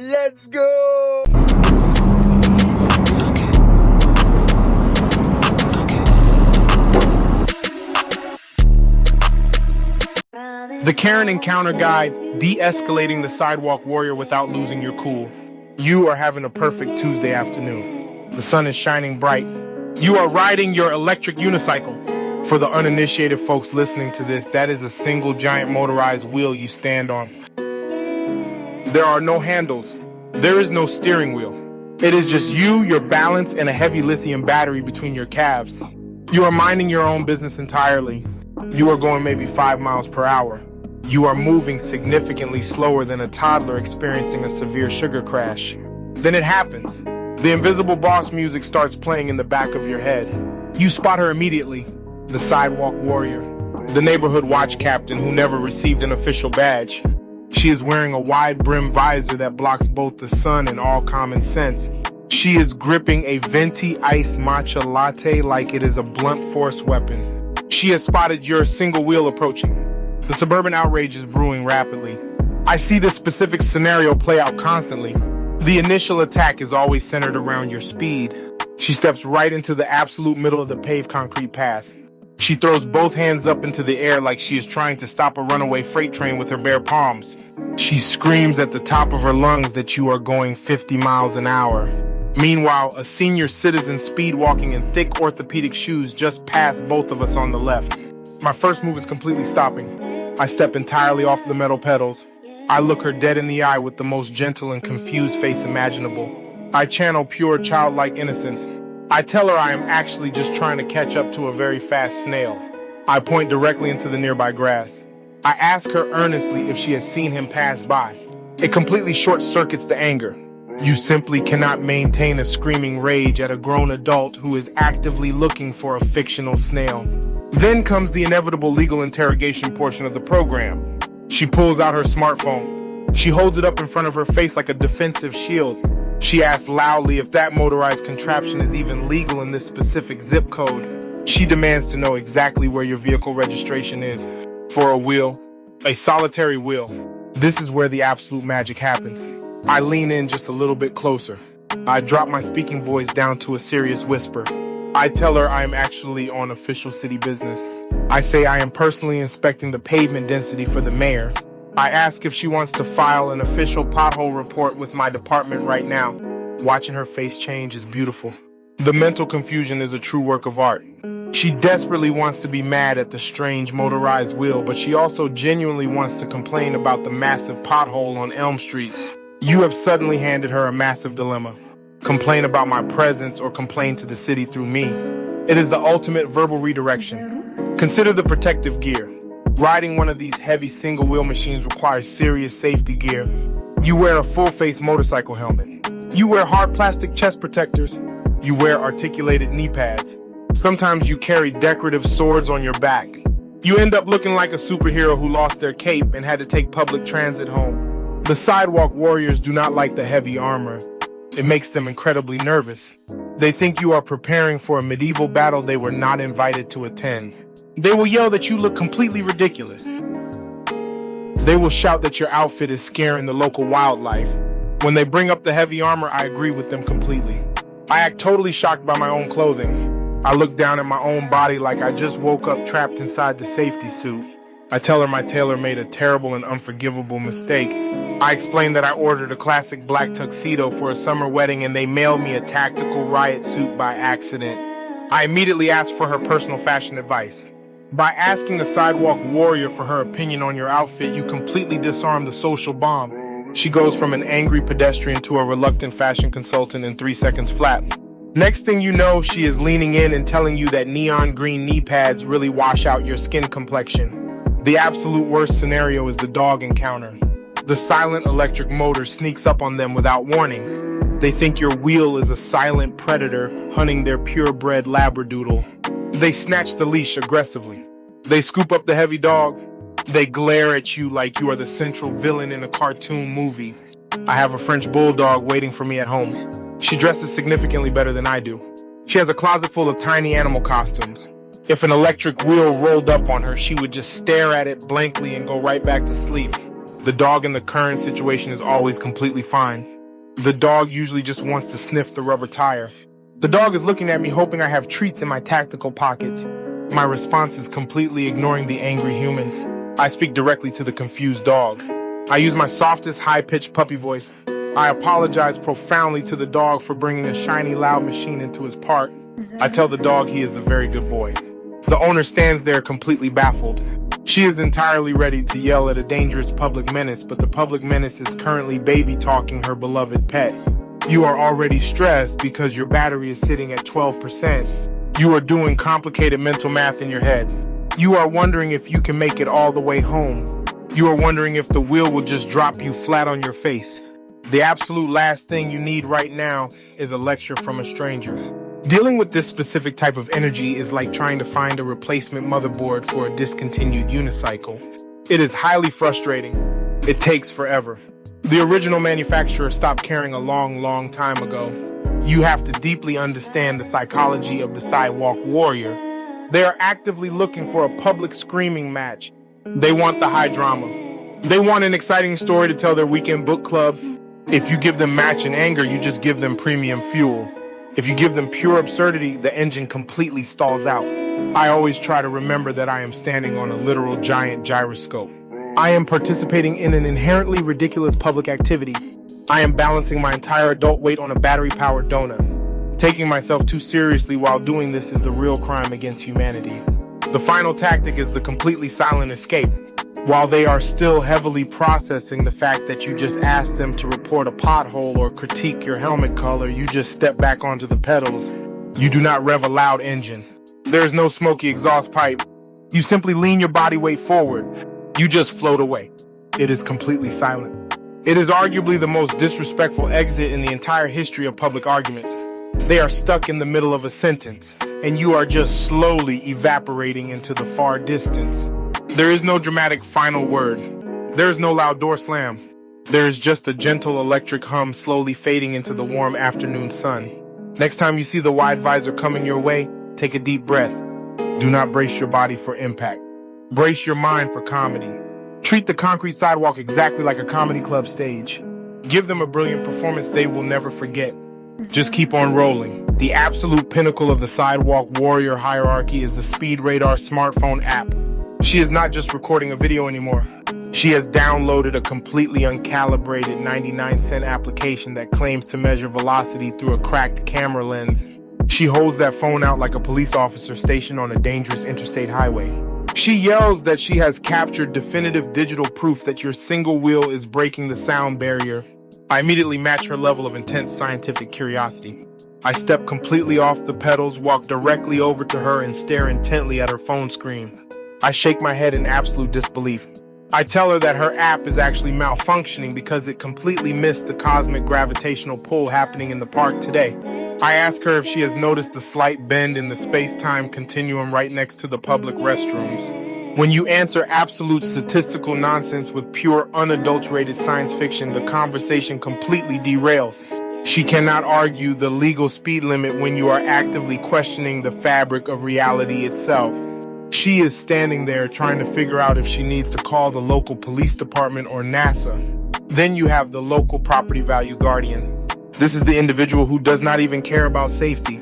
Let's go! The Karen Encounter Guide, De-escalating the sidewalk warrior without losing your cool. You are having a perfect Tuesday afternoon. The sun is shining bright. You are riding your electric unicycle. For the uninitiated folks listening to this, that is a single giant motorized wheel you stand on. There are no handles. There is no steering wheel. It is just you, your balance, and a heavy lithium battery between your calves. You are minding your own business entirely. You are going maybe 5 miles per hour. You are moving significantly slower than a toddler experiencing a severe sugar crash. Then it happens. The invisible boss music starts playing in the back of your head. You spot her immediately. The sidewalk warrior. The neighborhood watch captain who never received an official badge. She is wearing a wide-brim visor that blocks both the sun and all common sense. She is gripping a venti iced matcha latte like it is a blunt force weapon. She has spotted your single wheel approaching. The suburban outrage is brewing rapidly. I see this specific scenario play out constantly. The initial attack is always centered around your speed. She steps right into the absolute middle of the paved concrete path. She throws both hands up into the air like she is trying to stop a runaway freight train with her bare palms. She screams at the top of her lungs that you are going 50 miles an hour. Meanwhile, a senior citizen speed walking in thick orthopedic shoes just passed both of us on the left. My first move is completely stopping. I step entirely off the metal pedals. I look her dead in the eye with the most gentle and confused face imaginable. I channel pure childlike innocence. I tell her I am actually just trying to catch up to a very fast snail. I point directly into the nearby grass. I ask her earnestly if she has seen him pass by. It completely short-circuits the anger. You simply cannot maintain a screaming rage at a grown adult who is actively looking for a fictional snail. Then comes the inevitable legal interrogation portion of the program. She pulls out her smartphone. She holds it up in front of her face like a defensive shield. She asks loudly if that motorized contraption is even legal in this specific zip code. She demands to know exactly where your vehicle registration is. For a wheel, a solitary wheel. This is where the absolute magic happens. I lean in just a little bit closer. I drop my speaking voice down to a serious whisper. I tell her I am actually on official city business. I say I am personally inspecting the pavement density for the mayor. I ask if she wants to file an official pothole report with my department right now. Watching her face change is beautiful. The mental confusion is a true work of art. She desperately wants to be mad at the strange motorized wheel, but she also genuinely wants to complain about the massive pothole on Elm Street. You have suddenly handed her a massive dilemma. Complain about my presence or complain to the city through me. It is the ultimate verbal redirection. Consider the protective gear. Riding one of these heavy single-wheel machines requires serious safety gear. You wear a full-face motorcycle helmet. You wear hard plastic chest protectors. You wear articulated knee pads. Sometimes you carry decorative swords on your back. You end up looking like a superhero who lost their cape and had to take public transit home. The sidewalk warriors do not like the heavy armor. It makes them incredibly nervous. They think you are preparing for a medieval battle they were not invited to attend. They will yell that you look completely ridiculous. They will shout that your outfit is scaring the local wildlife. When they bring up the heavy armor, I agree with them completely. I act totally shocked by my own clothing. I look down at my own body like I just woke up trapped inside the safety suit. I tell her my tailor made a terrible and unforgivable mistake. I explain that I ordered a classic black tuxedo for a summer wedding and they mailed me a tactical riot suit by accident. I immediately ask for her personal fashion advice. By asking the sidewalk warrior for her opinion on your outfit, you completely disarm the social bomb. She goes from an angry pedestrian to a reluctant fashion consultant in 3 seconds flat. Next thing you know, she is leaning in and telling you that neon green knee pads really wash out your skin complexion. The absolute worst scenario is the dog encounter. The silent electric motor sneaks up on them without warning. They think your wheel is a silent predator hunting their purebred labradoodle. They snatch the leash aggressively. They scoop up the heavy dog. They glare at you like you are the central villain in a cartoon movie. I have a French bulldog waiting for me at home. She dresses significantly better than I do. She has a closet full of tiny animal costumes. If an electric wheel rolled up on her, she would just stare at it blankly and go right back to sleep. The dog in the current situation is always completely fine. The dog usually just wants to sniff the rubber tire. The dog is looking at me hoping I have treats in my tactical pockets. My response is completely ignoring the angry human. I speak directly to the confused dog. I use my softest, high-pitched puppy voice. I apologize profoundly to the dog for bringing a shiny, loud machine into his park. I tell the dog he is a very good boy. The owner stands there completely baffled. She is entirely ready to yell at a dangerous public menace, but the public menace is currently baby-talking her beloved pet. You are already stressed because your battery is sitting at 12%. You are doing complicated mental math in your head. You are wondering if you can make it all the way home. You are wondering if the wheel will just drop you flat on your face. The absolute last thing you need right now is a lecture from a stranger. Dealing with this specific type of energy is like trying to find a replacement motherboard for a discontinued unicycle. It is highly frustrating. It takes forever. The original manufacturer stopped caring a long time ago. You have to deeply understand the psychology of the sidewalk warrior. They are actively looking for a public screaming match. They want the high drama. They want an exciting story to tell their weekend book club. If you give them match and anger, you just give them premium fuel. If you give them pure absurdity, the engine completely stalls out. I always try to remember that I am standing on a literal giant gyroscope. I am participating in an inherently ridiculous public activity. I am balancing my entire adult weight on a battery-powered donut. Taking myself too seriously while doing this is the real crime against humanity. The final tactic is the completely silent escape. While they are still heavily processing the fact that you just asked them to report a pothole or critique your helmet color, you just step back onto the pedals. You do not rev a loud engine. There is no smoky exhaust pipe. You simply lean your body weight forward. You just float away. It is completely silent. It is arguably the most disrespectful exit in the entire history of public arguments. They are stuck in the middle of a sentence, and you are just slowly evaporating into the far distance. There is no dramatic final word. There is no loud door slam. There is just a gentle electric hum slowly fading into the warm afternoon sun. Next time you see the wide visor coming your way, take a deep breath. Do not brace your body for impact. Brace your mind for comedy. Treat the concrete sidewalk exactly like a comedy club stage. Give them a brilliant performance they will never forget. Just keep on rolling. The absolute pinnacle of the sidewalk warrior hierarchy is the Speed Radar smartphone app. She is not just recording a video anymore. She has downloaded a completely uncalibrated 99-cent application that claims to measure velocity through a cracked camera lens. She holds that phone out like a police officer stationed on a dangerous interstate highway. She yells that she has captured definitive digital proof that your single wheel is breaking the sound barrier. I immediately match her level of intense scientific curiosity. I step completely off the pedals, walk directly over to her, and stare intently at her phone screen. I shake my head in absolute disbelief. I tell her that her app is actually malfunctioning because it completely missed the cosmic gravitational pull happening in the park today. I ask her if she has noticed the slight bend in the space-time continuum right next to the public restrooms. When you answer absolute statistical nonsense with pure, unadulterated science fiction, the conversation completely derails. She cannot argue the legal speed limit when you are actively questioning the fabric of reality itself. She is standing there trying to figure out if she needs to call the local police department or NASA. Then you have the local property value guardian. This is the individual who does not even care about safety.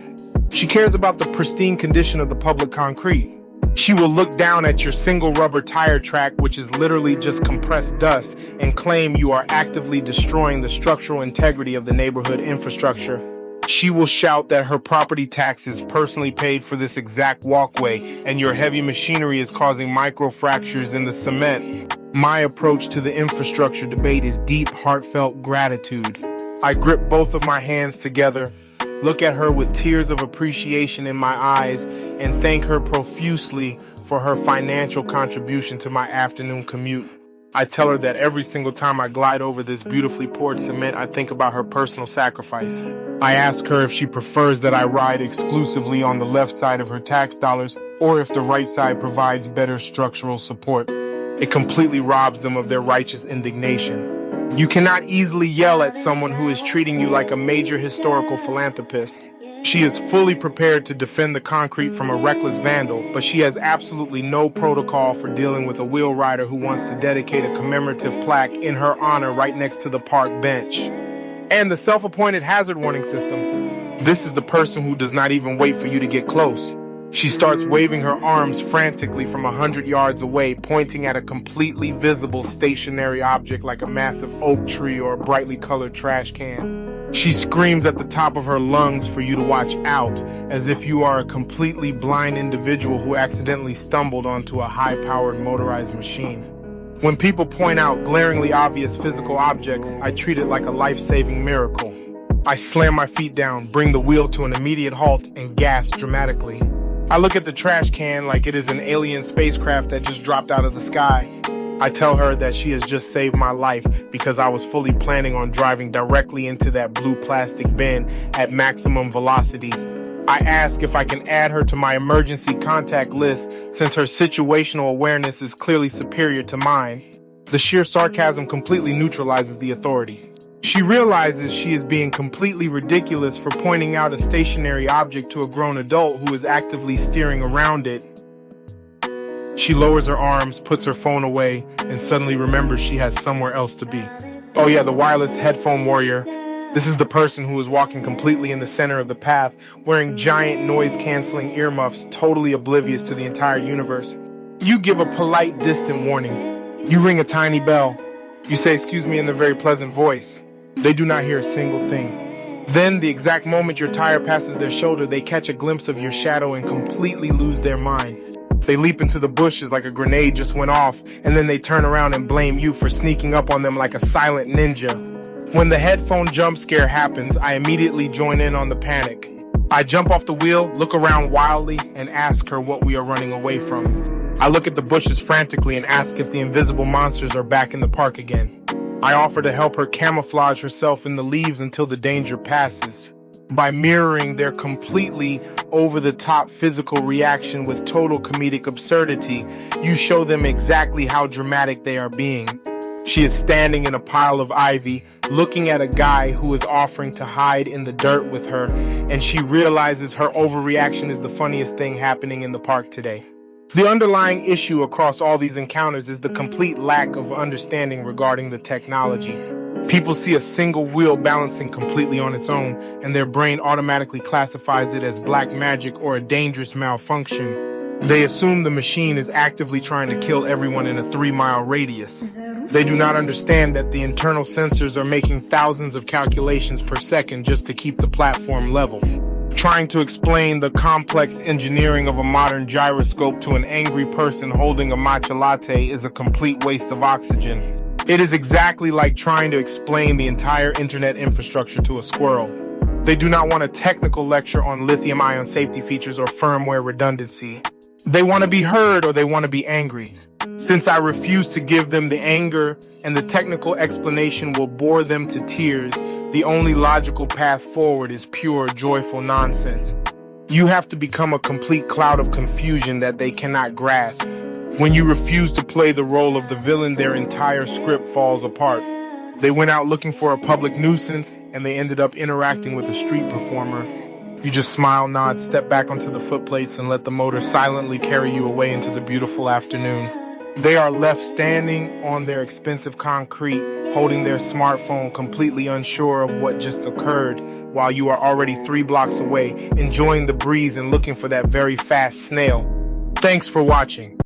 She cares about the pristine condition of the public concrete. She will look down at your single rubber tire track, which is literally just compressed dust, and claim you are actively destroying the structural integrity of the neighborhood infrastructure. She will shout that her property taxes personally paid for this exact walkway, and your heavy machinery is causing microfractures in the cement. My approach to the infrastructure debate is deep, heartfelt gratitude. I grip both of my hands together, look at her with tears of appreciation in my eyes, and thank her profusely for her financial contribution to my afternoon commute. I tell her that every single time I glide over this beautifully poured cement, I think about her personal sacrifice. I ask her if she prefers that I ride exclusively on the left side of her tax dollars, or if the right side provides better structural support. It completely robs them of their righteous indignation. You cannot easily yell at someone who is treating you like a major historical philanthropist. She is fully prepared to defend the concrete from a reckless vandal, but she has absolutely no protocol for dealing with a wheel rider who wants to dedicate a commemorative plaque in her honor right next to the park bench. And the self-appointed hazard warning system. This is the person who does not even wait for you to get close. She starts waving her arms frantically from 100 yards away, pointing at a completely visible stationary object like a massive oak tree or a brightly colored trash can. She screams at the top of her lungs for you to watch out, as if you are a completely blind individual who accidentally stumbled onto a high-powered motorized machine. When people point out glaringly obvious physical objects, I treat it like a life-saving miracle. I slam my feet down, bring the wheel to an immediate halt, and gasp dramatically. I look at the trash can like it is an alien spacecraft that just dropped out of the sky. I tell her that she has just saved my life because I was fully planning on driving directly into that blue plastic bin at maximum velocity. I ask if I can add her to my emergency contact list since her situational awareness is clearly superior to mine. The sheer sarcasm completely neutralizes the authority. She realizes she is being completely ridiculous for pointing out a stationary object to a grown adult who is actively steering around it. She lowers her arms, puts her phone away, and suddenly remembers she has somewhere else to be. Oh yeah, the wireless headphone warrior. This is the person who is walking completely in the center of the path, wearing giant noise-canceling earmuffs, totally oblivious to the entire universe. You give a polite, distant warning. You ring a tiny bell. You say, "Excuse me," in a very pleasant voice. They do not hear a single thing. Then, the exact moment your tire passes their shoulder, they catch a glimpse of your shadow and completely lose their mind. They leap into the bushes like a grenade just went off, and then they turn around and blame you for sneaking up on them like a silent ninja. When the headphone jump scare happens, I immediately join in on the panic. I jump off the wheel, look around wildly, and ask her what we are running away from. I look at the bushes frantically and ask if the invisible monsters are back in the park again. I offer to help her camouflage herself in the leaves until the danger passes. By mirroring their completely over-the-top physical reaction with total comedic absurdity, you show them exactly how dramatic they are being. She is standing in a pile of ivy, looking at a guy who is offering to hide in the dirt with her, and she realizes her overreaction is the funniest thing happening in the park today. The underlying issue across all these encounters is the complete lack of understanding regarding the technology. People see a single wheel balancing completely on its own, and their brain automatically classifies it as black magic or a dangerous malfunction. They assume the machine is actively trying to kill everyone in a 3-mile radius. They do not understand that the internal sensors are making thousands of calculations per second just to keep the platform level. Trying to explain the complex engineering of a modern gyroscope to an angry person holding a matcha latte is a complete waste of oxygen. It is exactly like trying to explain the entire internet infrastructure to a squirrel. They do not want a technical lecture on lithium-ion safety features or firmware redundancy. They want to be heard or they want to be angry. Since I refuse to give them the anger and the technical explanation will bore them to tears, the only logical path forward is pure, joyful nonsense. You have to become a complete cloud of confusion that they cannot grasp. When you refuse to play the role of the villain, their entire script falls apart. They went out looking for a public nuisance, and they ended up interacting with a street performer. You just smile, nod, step back onto the footplates, and let the motor silently carry you away into the beautiful afternoon. They are left standing on their expensive concrete, holding their smartphone, completely unsure of what just occurred, while you are already 3 blocks away, enjoying the breeze and looking for that very fast snail. Thanks for watching.